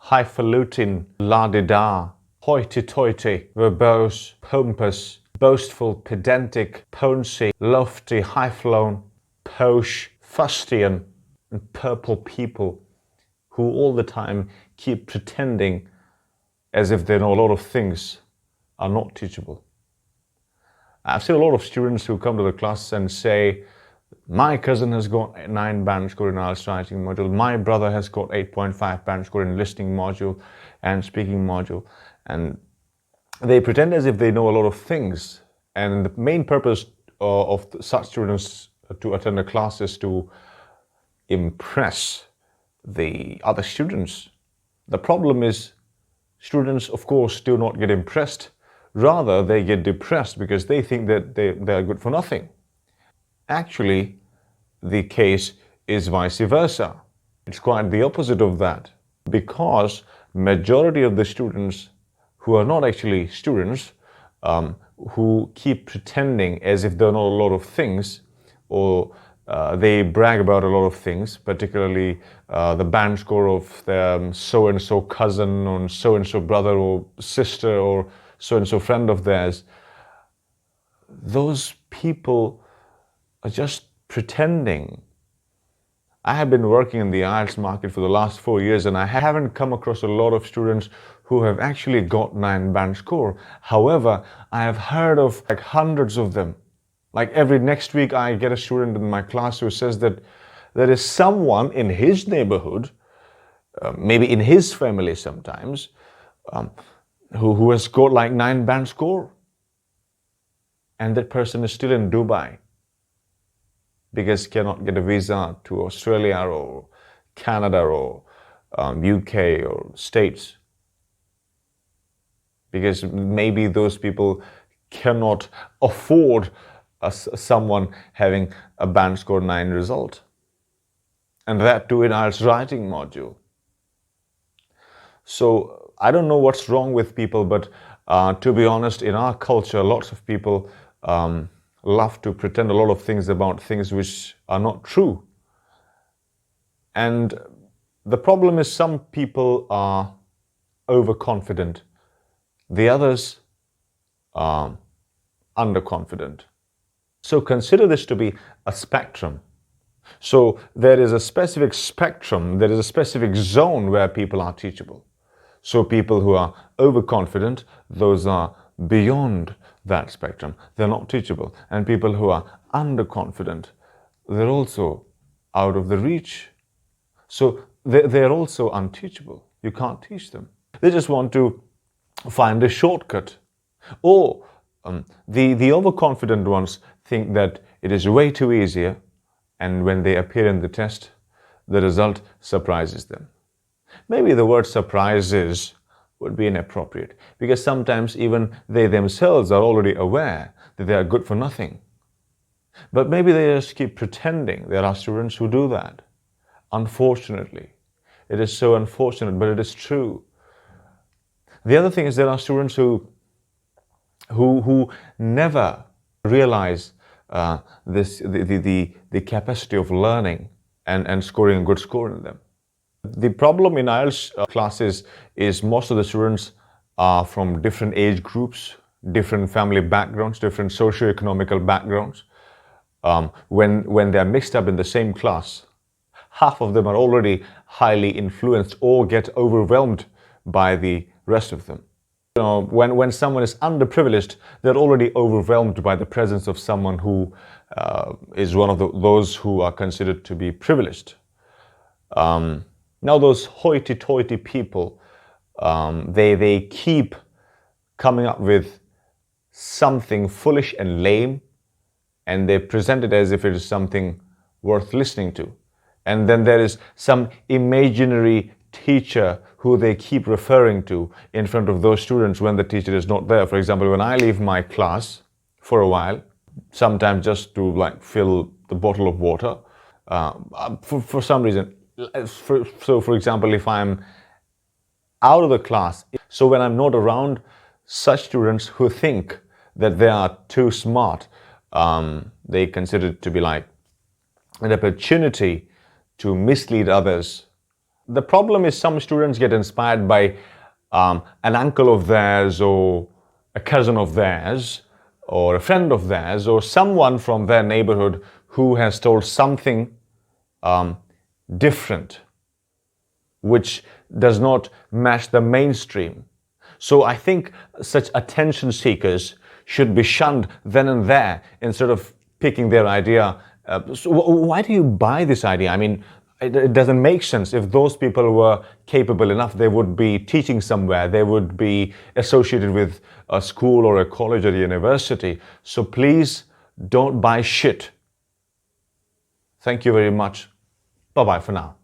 highfalutin, la-di-da, hoity-toity, verbose, pompous, boastful, pedantic, poncy, lofty, high-flown, posh, fustian, and purple people who all the time keep pretending as if they know a lot of things are not teachable. I've seen a lot of students who come to the class and say, my cousin has got 9 band score in IELTS writing module, my brother has got 8.5 band score in listening module and speaking module, and they pretend as if they know a lot of things. And the main purpose of such students to attend a class is to impress the other students. The problem is students, of course, do not get impressed. Rather, they get depressed because they think that they are good for nothing. Actually, the case is vice versa. It's quite the opposite of that, because majority of the students who are not actually students, who keep pretending as if they know a lot of things, or they brag about a lot of things, particularly the band score of their so-and-so cousin or so-and-so brother or sister or so-and-so friend of theirs. Those people are just pretending. I have been working in the IELTS market for the last 4 years, and I haven't come across a lot of students who have actually got 9 band score. However, I have heard of like hundreds of them. Like every next week I get a student in my class who says that there is someone in his neighborhood, maybe in his family sometimes, who has got like 9 band score. And that person is still in Dubai because cannot get a visa to Australia or Canada or UK or States. Because maybe those people cannot afford someone having a band score 9 result. And that too in IELTS writing module. So I don't know what's wrong with people, but to be honest, in our culture, lots of people love to pretend a lot of things about things which are not true. And the problem is some people are overconfident. The others are underconfident. So consider this to be a spectrum. So there is a specific spectrum, there is a specific zone where people are teachable. So people who are overconfident, those are beyond that spectrum. They're not teachable. And people who are underconfident, they're also out of the reach. So they're also unteachable. You can't teach them. They just want to find a shortcut. Or the overconfident ones think that it is way too easier, and when they appear in the test, the result surprises them. Maybe the word surprises would be inappropriate, because sometimes even they themselves are already aware that they are good for nothing. But maybe they just keep pretending. There are students who do that. Unfortunately. It is so unfortunate, but it is true. The other thing is there are students who never realize the capacity of learning and scoring a good score in them. The problem in IELTS classes is most of the students are from different age groups, different family backgrounds, different socio-economical backgrounds. When they're mixed up in the same class, half of them are already highly influenced or get overwhelmed by the rest of them. You know, when someone is underprivileged, they're already overwhelmed by the presence of someone who is one of those who are considered to be privileged. Now those hoity-toity people, they keep coming up with something foolish and lame, and they present it as if it is something worth listening to. And then there is some imaginary teacher who they keep referring to in front of those students when the teacher is not there. For example, when I leave my class for a while, sometimes just to like fill the bottle of water, for some reason. So for example, if I'm out of the class, so when I'm not around such students who think that they are too smart, they consider it to be like an opportunity to mislead others The problem is some students get inspired by an uncle of theirs or a cousin of theirs or a friend of theirs or someone from their neighborhood who has told something different, which does not match the mainstream. So I think such attention seekers should be shunned then and there instead of picking their idea. So why do you buy this idea? I mean, it doesn't make sense. If those people were capable enough, they would be teaching somewhere. They would be associated with a school or a college or a university. So please don't buy shit. Thank you very much. Bye-bye for now.